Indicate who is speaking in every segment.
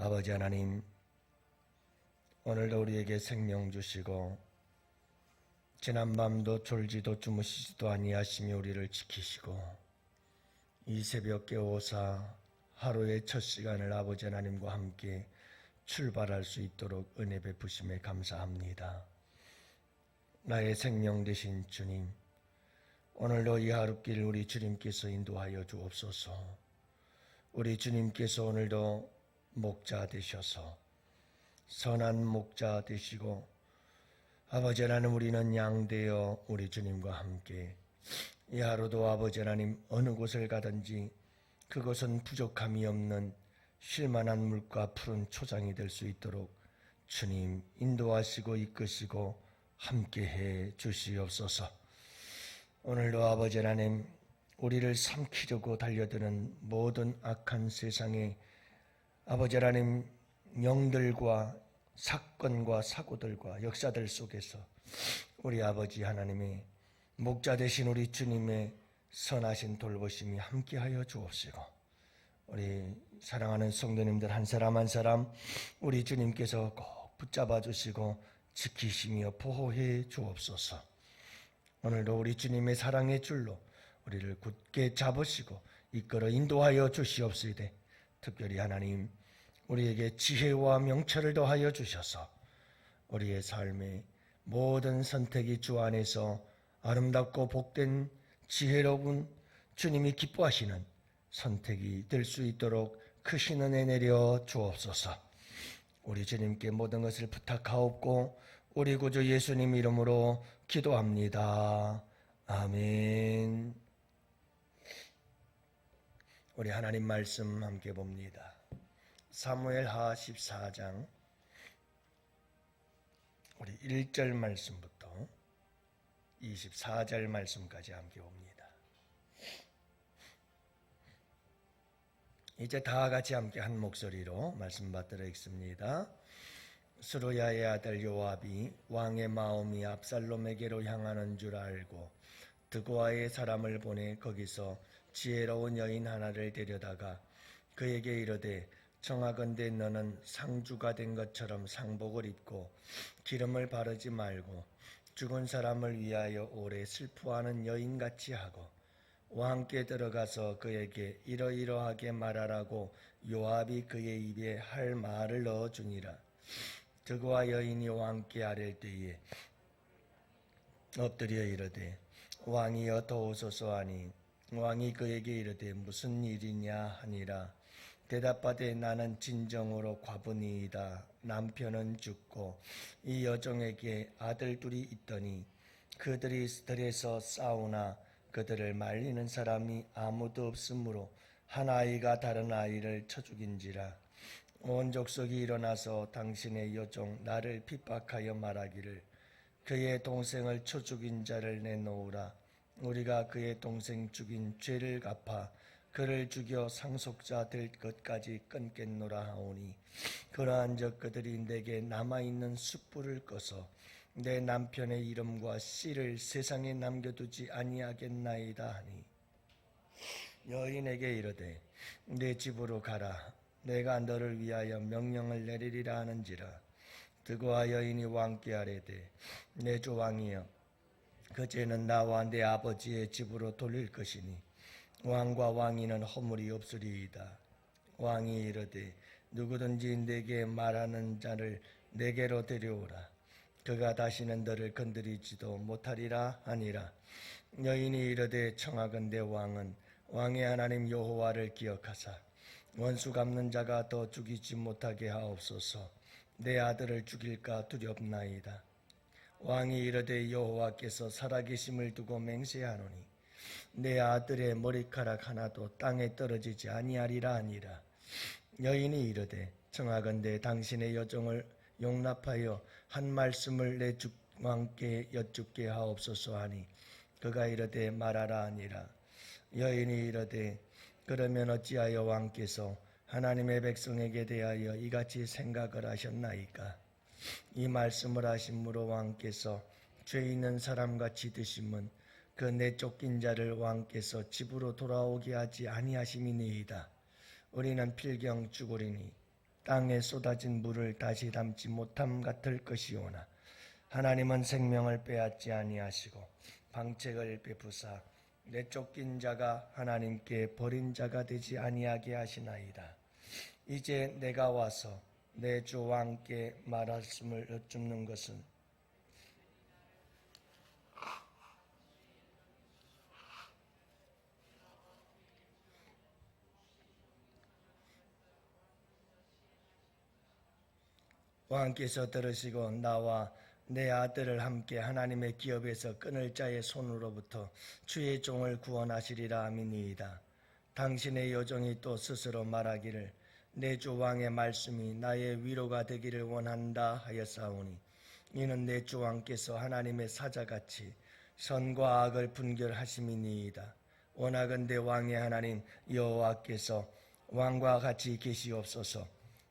Speaker 1: 아버지 하나님, 오늘도 우리에게 생명 주시고 지난밤도 졸지도 주무시지도 아니하시며 우리를 지키시고 이 새벽 깨워사 하루의 첫 시간을 아버지 하나님과 함께 출발할 수 있도록 은혜 베푸심에 감사합니다. 나의 생명 되신 주님, 오늘도 이 하루길 우리 주님께서 인도하여 주옵소서. 우리 주님께서 오늘도 목자 되셔서 선한 목자 되시고 아버지 하나님, 우리는 양 되어 우리 주님과 함께 이 하루도 아버지 하나님 어느 곳을 가든지 그곳은 부족함이 없는 쉴만한 물과 푸른 초장이 될 수 있도록 주님 인도하시고 이끄시고 함께해 주시옵소서. 오늘도 아버지 하나님, 우리를 삼키려고 달려드는 모든 악한 세상의 아버지 하나님 영들과 사건과 사고들과 역사들 속에서 우리 아버지 하나님의 목자 되신 우리 주님의 선하신 돌보심이 함께하여 주옵시고, 우리 사랑하는 성도님들 한 사람 한 사람 우리 주님께서 꼭 붙잡아 주시고 지키시며 보호해 주옵소서. 오늘도 우리 주님의 사랑의 줄로 우리를 굳게 잡으시고 이끌어 인도하여 주시옵소이되, 특별히 하나님 우리에게 지혜와 명철을 더하여 주셔서 우리의 삶의 모든 선택이 주 안에서 아름답고 복된 지혜로운 주님이 기뻐하시는 선택이 될 수 있도록 크신 은혜 내려 주옵소서. 우리 주님께 모든 것을 부탁하옵고 우리 구주 예수님 이름으로 기도합니다. 아멘. 우리 하나님 말씀 함께 봅니다. 사무엘하 14장 우리 1절 말씀부터 24절 말씀까지 함께 봅니다. 이제 다 같이 함께 한 목소리로 말씀 받들어 읽습니다. 스루야의 아들 요압이 왕의 마음이 압살롬에게로 향하는 줄 알고 드고아의 사람을 보내 거기서 지혜로운 여인 하나를 데려다가 그에게 이르되, 청하건대 너는 상주가 된 것처럼 상복을 입고 기름을 바르지 말고 죽은 사람을 위하여 오래 슬퍼하는 여인같이 하고 왕께 들어가서 그에게 이러이러하게 말하라고 요압이 그의 입에 할 말을 넣어주니라. 드고아 여인이 왕께 아랠 때에 엎드려 이르되, 왕이여 도우소서 하니 왕이 그에게 이르되, 무슨 일이냐 하니라. 대답하되, 나는 진정으로 과부니이다. 남편은 죽고 이 여종에게 아들 둘이 있더니 그들이 들에서 싸우나 그들을 말리는 사람이 아무도 없으므로 한 아이가 다른 아이를 쳐 죽인지라. 온 족속이 일어나서 당신의 여종 나를 핍박하여 말하기를, 그의 동생을 쳐 죽인 자를 내놓으라. 우리가 그의 동생 죽인 죄를 갚아 그를 죽여 상속자 될 것까지 끊겠노라 하오니, 그러한즉 그들이 내게 남아있는 숯불을 꺼서 내 남편의 이름과 씨를 세상에 남겨두지 아니하겠나이다 하니, 여인에게 이르되, 내 집으로 가라. 내가 너를 위하여 명령을 내리리라 하는지라. 드고아 여인이 왕께 아뢰되, 내 주 왕이여, 그 죄는 나와 내 아버지의 집으로 돌릴 것이니 왕과 왕위는 허물이 없으리이다. 왕이 이르되, 누구든지 내게 말하는 자를 내게로 데려오라. 그가 다시는 너를 건드리지도 못하리라 하니라. 여인이 이르되, 청하건대 왕은 왕의 하나님 여호와를 기억하사 원수 갚는 자가 더 죽이지 못하게 하옵소서. 내 아들을 죽일까 두렵나이다. 왕이 이르되, 여호와께서 살아계심을 두고 맹세하노니 내 아들의 머리카락 하나도 땅에 떨어지지 아니하리라 하니라. 여인이 이르되, 청하건대 당신의 여종을 용납하여 한 말씀을 내 주 왕께 여쭙게 하옵소서 하니, 그가 이르되, 말하라 하니라. 여인이 이르되, 그러면 어찌하여 왕께서 하나님의 백성에게 대하여 이같이 생각을 하셨나이까? 이 말씀을 하심으로 왕께서 죄 있는 사람같이 드심은 그 내쫓긴 자를 왕께서 집으로 돌아오게 하지 아니하심이니이다. 우리는 필경 죽으리니 땅에 쏟아진 물을 다시 담지 못함 같을 것이오나 하나님은 생명을 빼앗지 아니하시고 방책을 베푸사 내쫓긴 자가 하나님께 버린 자가 되지 아니하게 하시나이다. 이제 내가 와서 내 주 왕께 말씀을 여쭙는 것은 왕께서 들으시고 나와 내 아들을 함께 하나님의 기업에서 끊을 자의 손으로부터 주의 종을 구원하시리라 함이니이다. 당신의 여종이 또 스스로 말하기를 내 주 왕의 말씀이 나의 위로가 되기를 원한다 하였사오니 이는 내 주 왕께서 하나님의 사자같이 선과 악을 분별하심이니이다. 원하건대 왕의 하나님 여호와께서 왕과 같이 계시옵소서.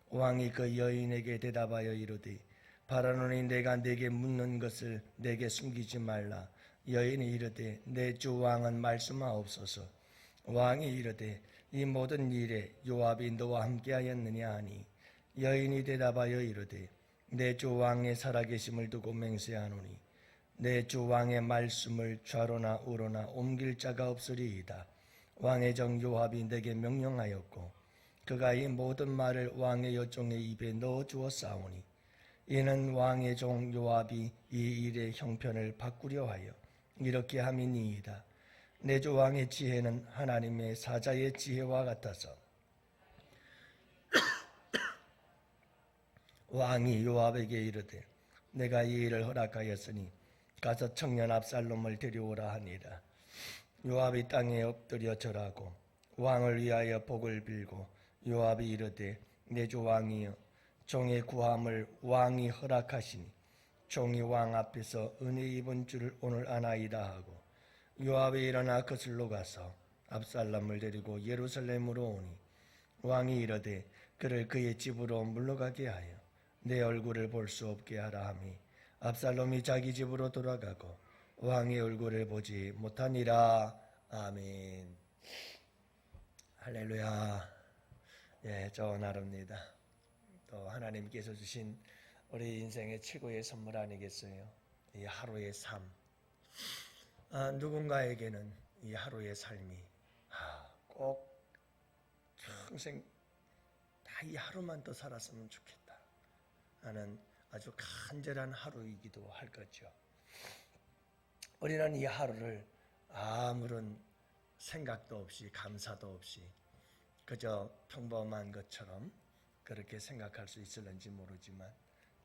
Speaker 1: 왕이 그 여인에게 대답하여 이르되 바라노니 내가 네게 묻는 것을 내게 숨기지 말라. 여인이 이르되 내 주 왕은 말씀하옵소서. 왕이 이르되 이 모든 일에 요압이 너와 함께하였느냐 하니 여인이 대답하여 이르되 내 주 왕의 살아계심을 두고 맹세하노니 내 주 왕의 말씀을 좌로나 우로나 옮길 자가 없으리이다. 왕의 정 요압이 내게 명령하였고 그가 이 모든 말을 왕의 여종의 입에 넣어 주었사오니 이는 왕의 종 요압이 이 일의 형편을 바꾸려 하여 이렇게 함이니이다. 내 주 왕의 지혜는 하나님의 사자의 지혜와 같아서 왕이 요압에게 이르되 내가 이 일을 허락하였으니 가서 청년 압살롬을 데려오라 하니라. 요압이 땅에 엎드려 절하고 왕을 위하여 복을 빌고 요압이 이르되 내 주 왕이여 종의 구함을 왕이 허락하시니 종이 왕 앞에서 은혜 입은 줄을 오늘 아나이다 하고 요압이 일어나 거슬러 가서 압살롬을 데리고 예루살렘으로 오니 왕이 이르되 그를 그의 집으로 물러가게 하여 내 얼굴을 볼 수 없게 하라 하니 압살롬이 자기 집으로 돌아가고 왕의 얼굴을 보지 못하니라. 아멘. 할렐루야. 예, 좋은 하루입니다. 또 하나님께서 주신 우리 인생의 최고의 선물 아니겠어요? 이 하루의 삶. 누군가에게는 이 하루의 삶이 꼭 평생 다 이 하루만 더 살았으면 좋겠다 하는 아주 간절한 하루이기도 할 거죠. 우리는 이 하루를 아무런 생각도 없이 감사도 없이 그저 평범한 것처럼 그렇게 생각할 수 있을는지 모르지만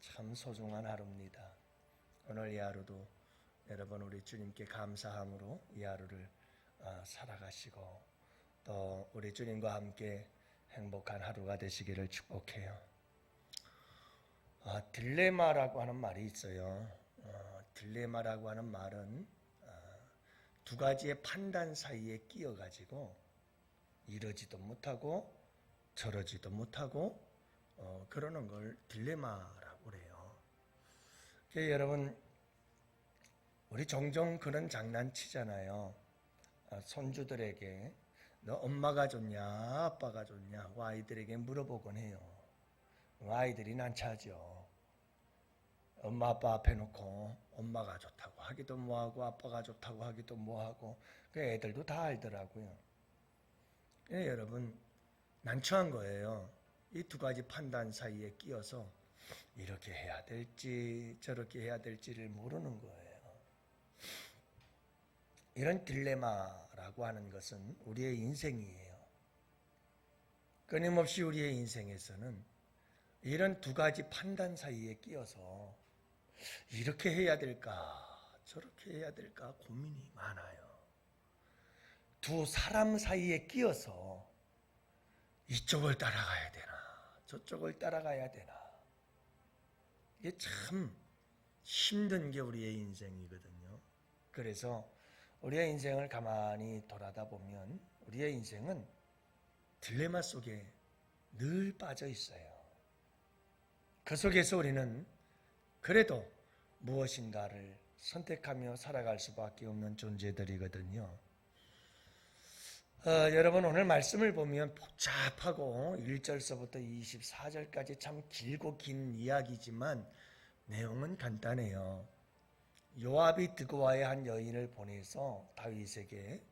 Speaker 1: 참 소중한 하루입니다. 오늘 이 하루도 여러분 우리 주님께 감사함으로 이 하루를 살아가시고 또 우리 주님과 함께 행복한 하루가 되시기를 축복해요. 딜레마라고 하는 말이 있어요. 딜레마라고 하는 말은 두 가지의 판단 사이에 끼어가지고 이러지도 못하고 저러지도 못하고 그러는 걸 딜레마라고 그래요. 여러분 우리 종종 그런 장난치잖아요. 손주들에게 너 엄마가 좋냐 아빠가 좋냐 아이들에게 물어보곤 해요. 아이들이 난처하죠. 엄마 아빠 앞에 놓고 엄마가 좋다고 하기도 뭐하고 아빠가 좋다고 하기도 뭐하고 그 애들도 다 알더라고요. 여러분 난처한 거예요. 이 두 가지 판단 사이에 끼어서 이렇게 해야 될지 저렇게 해야 될지를 모르는 거예요. 이런 딜레마라고 하는 것은 우리의 인생이에요. 끊임없이 우리의 인생에서는 이런 두 가지 판단 사이에 끼어서 이렇게 해야 될까 저렇게 해야 될까 고민이 많아요. 두 사람 사이에 끼어서 이쪽을 따라가야 되나 저쪽을 따라가야 되나 이게 참 힘든 게 우리의 인생이거든요. 그래서 우리의 인생을 가만히 돌아다 보면 우리의 인생은 딜레마 속에 늘 빠져 있어요. 그 속에서 우리는 그래도 무엇인가를 선택하며 살아갈 수밖에 없는 존재들이거든요. 여러분 오늘 말씀을 보면 복잡하고 1절서부터 24절까지 참 길고 긴 이야기지만 내용은 간단해요. 요압이 드고아의 한 여인을 보내서 다윗에게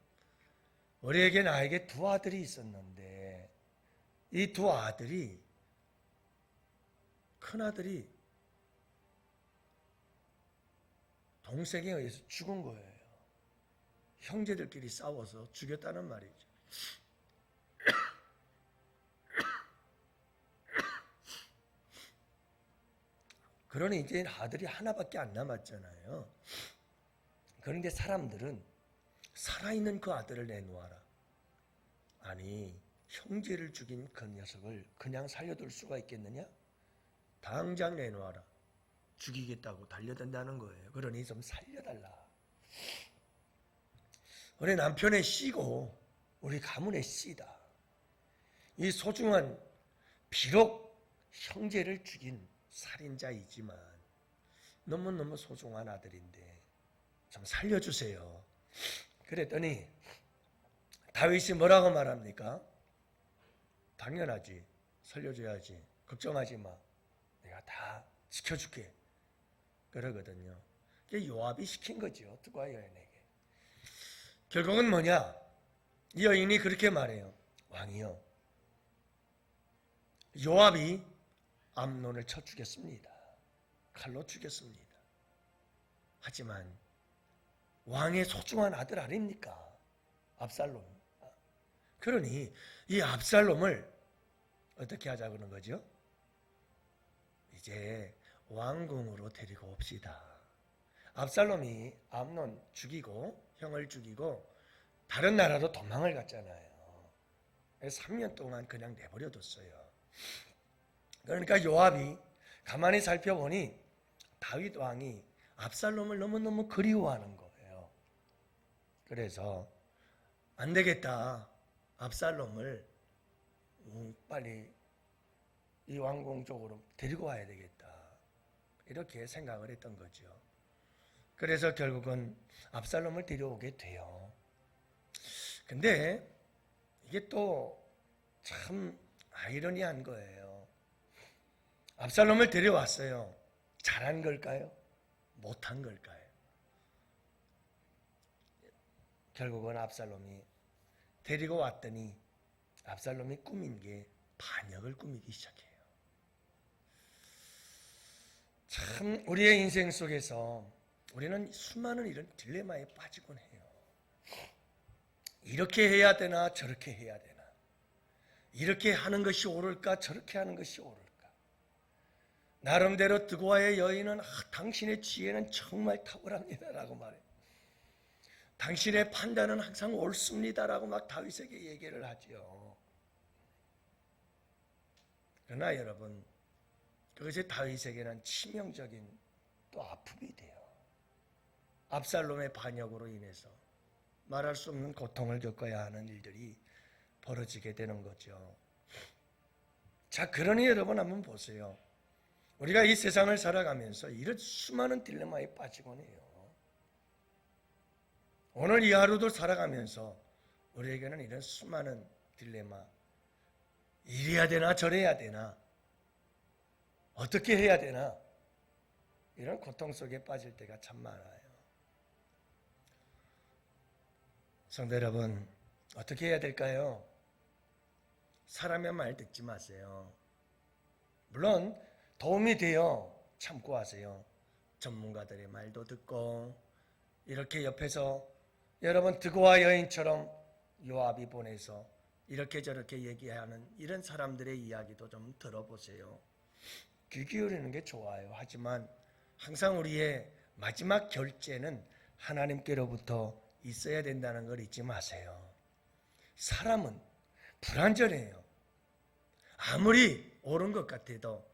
Speaker 1: 우리에게 나에게 두 아들이 있었는데 이 두 아들이 큰아들이 동생에 의해서 죽은 거예요. 형제들끼리 싸워서 죽였다는 말이죠. 그러니 이제 아들이 하나밖에 안 남았잖아요. 그런데 사람들은 살아있는 그 아들을 내놓아라. 아니, 형제를 죽인 그 녀석을 그냥 살려둘 수가 있겠느냐? 당장 내놓아라. 죽이겠다고 달려든다는 거예요. 그러니 좀 살려달라. 우리 남편의 씨고 우리 가문의 씨다. 이 소중한 비록 형제를 죽인 살인자이지만 너무너무 소중한 아들인데 좀 살려주세요. 그랬더니 다윗이 뭐라고 말합니까? 당연하지. 살려줘야지. 걱정하지 마. 내가 다 지켜줄게. 그러거든요. 이게 요압이 시킨 거죠. 드고아 여인에게. 결국은 뭐냐? 이 여인이 그렇게 말해요. 왕이요. 요압이 암논을 쳐 죽였습니다. 칼로 죽였습니다. 하지만 왕의 소중한 아들 아닙니까? 압살롬. 그러니 이 압살롬을 어떻게 하자 그러는 거죠? 이제 왕궁으로 데리고 옵시다. 압살롬이 암논 죽이고 형을 죽이고 다른 나라로 도망을 갔잖아요. 3년 동안 그냥 내버려뒀어요. 그러니까 요압이 가만히 살펴보니 다윗 왕이 압살롬을 너무너무 그리워하는 거예요. 그래서 안 되겠다. 압살롬을 빨리 이 왕궁 쪽으로 데리고 와야 되겠다. 이렇게 생각을 했던 거죠. 그래서 결국은 압살롬을 데려오게 돼요. 근데 이게 또 참 아이러니한 거예요. 압살롬을 데려왔어요. 잘한 걸까요? 못한 걸까요? 결국은 압살롬이 데리고 왔더니 압살롬이 꾸민 게 반역을 꾸미기 시작해요. 참 우리의 인생 속에서 우리는 수많은 이런 딜레마에 빠지곤 해요. 이렇게 해야 되나 저렇게 해야 되나, 이렇게 하는 것이 옳을까 저렇게 하는 것이 옳을까. 나름대로 드고아의 여인은 당신의 지혜는 정말 탁월합니다라고 말해요. 당신의 판단은 항상 옳습니다라고 막 다윗에게 얘기를 하죠. 그러나 여러분, 그것이 다윗에게는 치명적인 또 아픔이 돼요. 압살롬의 반역으로 인해서 말할 수 없는 고통을 겪어야 하는 일들이 벌어지게 되는 거죠. 자, 그러니 여러분 한번 보세요. 우리가 이 세상을 살아가면서 이런 수많은 딜레마에 빠지곤 해요. 오늘 이 하루도 살아가면서 우리에게는 이런 수많은 딜레마, 이래야 되나 저래야 되나, 어떻게 해야 되나, 이런 고통 속에 빠질 때가 참 많아요. 성도 여러분, 어떻게 해야 될까요? 사람의 말 듣지 마세요. 물론 도움이 돼요. 참고 하세요. 전문가들의 말도 듣고, 이렇게 옆에서 여러분 드고아 여인처럼 요압이 보내서 이렇게 저렇게 얘기하는 이런 사람들의 이야기도 좀 들어보세요. 귀 기울이는 게 좋아요. 하지만 항상 우리의 마지막 결제는 하나님께로부터 있어야 된다는 걸 잊지 마세요. 사람은 불완전해요. 아무리 옳은 것 같아도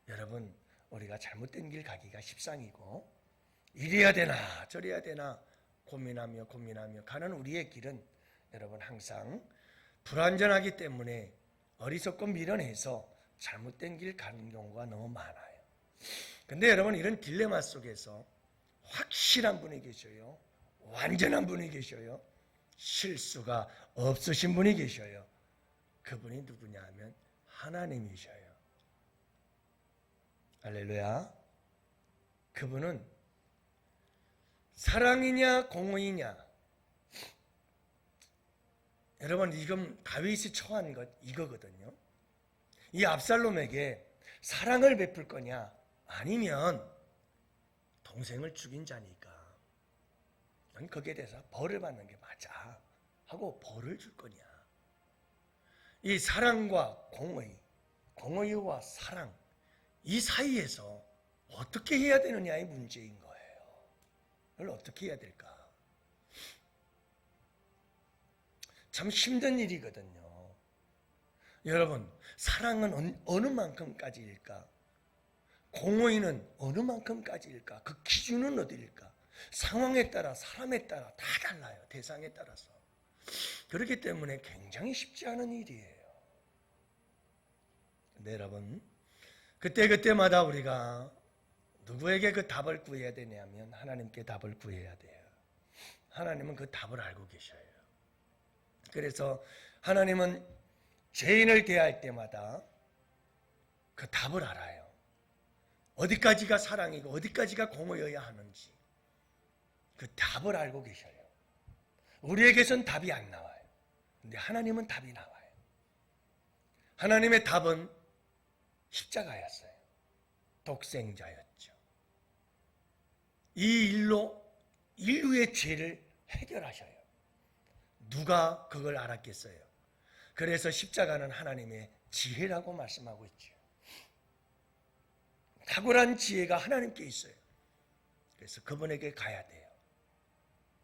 Speaker 1: 여러분, 우리가 잘못된 길 가기가 십상이고, 이래야 되나 저래야 되나 고민하며 가는 우리의 길은 여러분 항상 불완전하기 때문에 어리석고 미련해서 잘못된 길 가는 경우가 너무 많아요. 근데 여러분, 이런 딜레마 속에서 확실한 분이 계셔요. 완전한 분이 계셔요. 실수가 없으신 분이 계셔요. 그분이 누구냐 하면 하나님이셔요. 할렐루야. 그분은 사랑이냐 공의냐. 여러분, 이건 다윗이 처한 것 이거거든요. 이 압살롬에게 사랑을 베풀 거냐 아니면 동생을 죽인 자니까 넌 거기에 대해서 벌을 받는 게 맞아 하고 벌을 줄 거냐. 이 사랑과 공의, 공의와 사랑, 이 사이에서 어떻게 해야 되느냐의 문제인 거예요. 이걸 어떻게 해야 될까? 참 힘든 일이거든요. 여러분, 사랑은 어느 만큼까지일까? 공의는 어느 만큼까지일까? 그 기준은 어디일까? 상황에 따라, 사람에 따라 다 달라요. 대상에 따라서. 그렇기 때문에 굉장히 쉽지 않은 일이에요. 근데 여러분, 그때마다 우리가 누구에게 그 답을 구해야 되냐면 하나님께 답을 구해야 돼요. 하나님은 그 답을 알고 계셔요. 그래서 하나님은 죄인을 대할 때마다 그 답을 알아요. 어디까지가 사랑이고 어디까지가 공의여야 하는지 그 답을 알고 계셔요. 우리에게선 답이 안 나와요. 근데 하나님은 답이 나와요. 하나님의 답은 십자가였어요. 독생자였죠. 이 일로 인류의 죄를 해결하셔요. 누가 그걸 알았겠어요? 그래서 십자가는 하나님의 지혜라고 말씀하고 있죠. 탁월한 지혜가 하나님께 있어요. 그래서 그분에게 가야 돼요.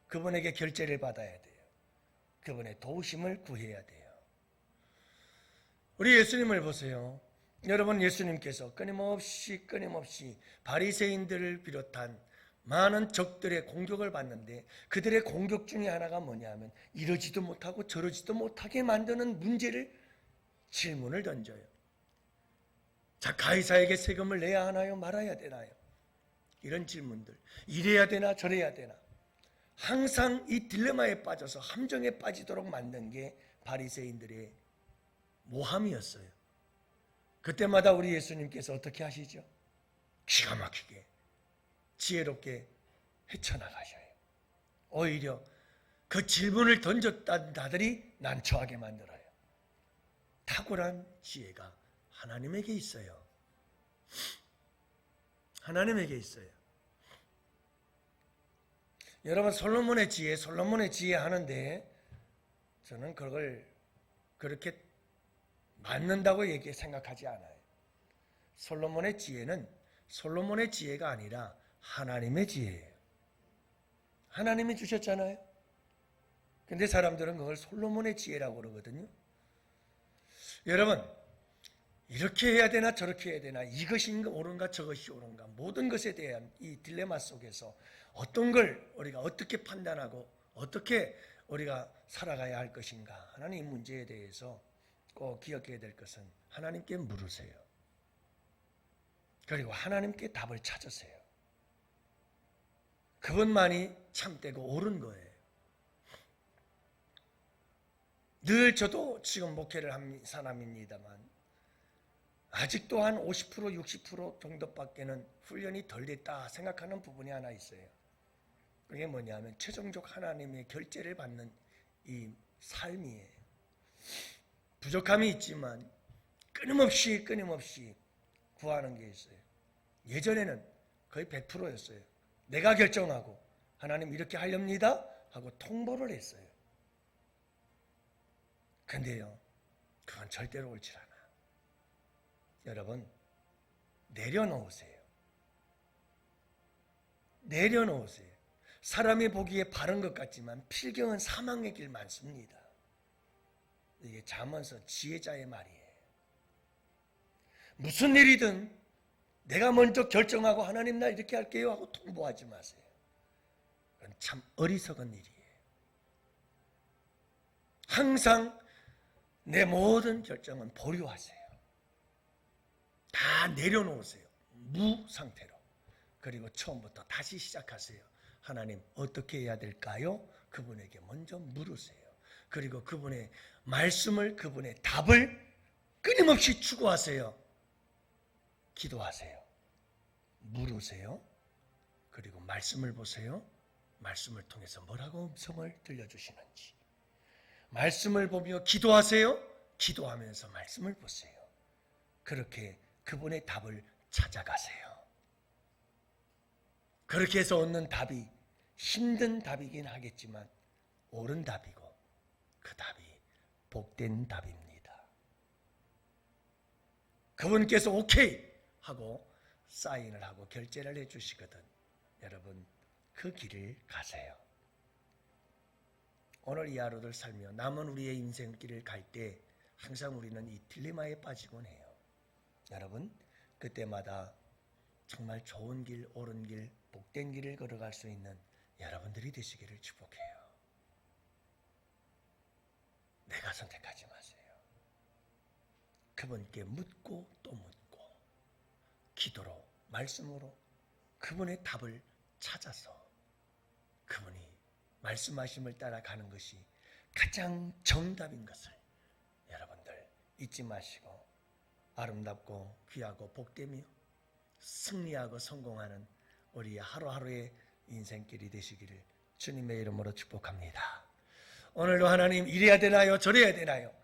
Speaker 1: 그분에게 결제를 받아야 돼요. 그분의 도우심을 구해야 돼요. 우리 예수님을 보세요. 여러분, 예수님께서 끊임없이 바리새인들을 비롯한 많은 적들의 공격을 받는데 그들의 공격 중에 하나가 뭐냐면 이러지도 못하고 저러지도 못하게 만드는 질문을 던져요. 자, 가이사에게 세금을 내야 하나요? 말아야 되나요? 이런 질문들. 이래야 되나 저래야 되나. 항상 이 딜레마에 빠져서 함정에 빠지도록 만든 게 바리새인들의 모함이었어요. 그때마다 우리 예수님께서 어떻게 하시죠? 기가 막히게 지혜롭게 헤쳐나가셔요. 오히려 그 질문을 던졌던 자들이 난처하게 만들어요. 탁월한 지혜가 하나님에게 있어요. 하나님에게 있어요. 여러분, 솔로몬의 지혜 하는데 저는 그걸 그렇게 맞는다고 생각하지 않아요. 솔로몬의 지혜는 솔로몬의 지혜가 아니라 하나님의 지혜예요. 하나님이 주셨잖아요. 근데 사람들은 그걸 솔로몬의 지혜라고 그러거든요. 여러분, 이렇게 해야 되나 저렇게 해야 되나, 이것이 옳은가 저것이 옳은가, 모든 것에 대한 이 딜레마 속에서 어떤 걸 우리가 어떻게 판단하고 어떻게 우리가 살아가야 할 것인가 하는 이 문제에 대해서 꼭 기억해야 될 것은 하나님께 물으세요. 그리고 하나님께 답을 찾으세요. 그것만이 참되고 옳은 거예요. 늘 저도 지금 목회를 한 사람입니다만 아직도 한 50% 60% 정도밖에는 훈련이 덜 됐다 생각하는 부분이 하나 있어요. 그게 뭐냐면 최종적 하나님의 결제를 받는 이 삶이에요. 부족함이 있지만 끊임없이 구하는 게 있어요. 예전에는 거의 100%였어요. 내가 결정하고 하나님 이렇게 하렵니다 하고 통보를 했어요. 근데요, 그건 절대로 옳지 않아. 여러분, 내려놓으세요. 내려놓으세요. 사람이 보기에 바른 것 같지만 필경은 사망의 길 많습니다. 이게 잠언서 지혜자의 말이에요. 무슨 일이든 내가 먼저 결정하고 하나님 나 이렇게 할게요 하고 통보하지 마세요. 그건 참 어리석은 일이에요. 항상 내 모든 결정은 보류하세요. 다 내려놓으세요. 무 상태로. 그리고 처음부터 다시 시작하세요. 하나님 어떻게 해야 될까요? 그분에게 먼저 물으세요. 그리고 그분의 말씀을, 그분의 답을 끊임없이 추구하세요. 기도하세요. 물으세요. 그리고 말씀을 보세요. 말씀을 통해서 뭐라고 음성을 들려주시는지. 말씀을 보며 기도하세요. 기도하면서 말씀을 보세요. 그렇게 그분의 답을 찾아가세요. 그렇게 해서 얻는 답이 힘든 답이긴 하겠지만 옳은 답이고 그 답이 복된 답입니다. 그분께서 오케이 하고 사인을 하고 결제를 해주시거든 여러분 그 길을 가세요. 오늘 이 하루를 살며 남은 우리의 인생길을 갈 때 항상 우리는 이 딜레마에 빠지곤 해요. 여러분 그때마다 정말 좋은 길, 옳은 길, 복된 길을 걸어갈 수 있는 여러분들이 되시기를 축복해요. 내가 선택하지 마세요. 그분께 묻고 또 묻고 기도로, 말씀으로 그분의 답을 찾아서 그분이 말씀하심을 따라가는 것이 가장 정답인 것을 여러분들 잊지 마시고 아름답고 귀하고 복되며 승리하고 성공하는 우리 하루하루의 인생길이 되시기를 주님의 이름으로 축복합니다. 오늘도 하나님 이래야 되나요? 저래야 되나요?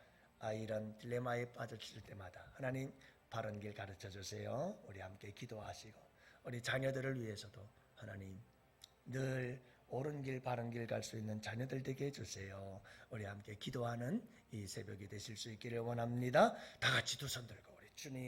Speaker 1: 이런 딜레마에 빠졌을 때마다 하나님 바른 길 가르쳐 주세요. 우리 함께 기도하시고 우리 자녀들을 위해서도 하나님 늘 옳은 길 바른 길 갈 수 있는 자녀들 되게 해주세요. 우리 함께 기도하는 이 새벽이 되실 수 있기를 원합니다. 다 같이 두 손 들고 우리 주님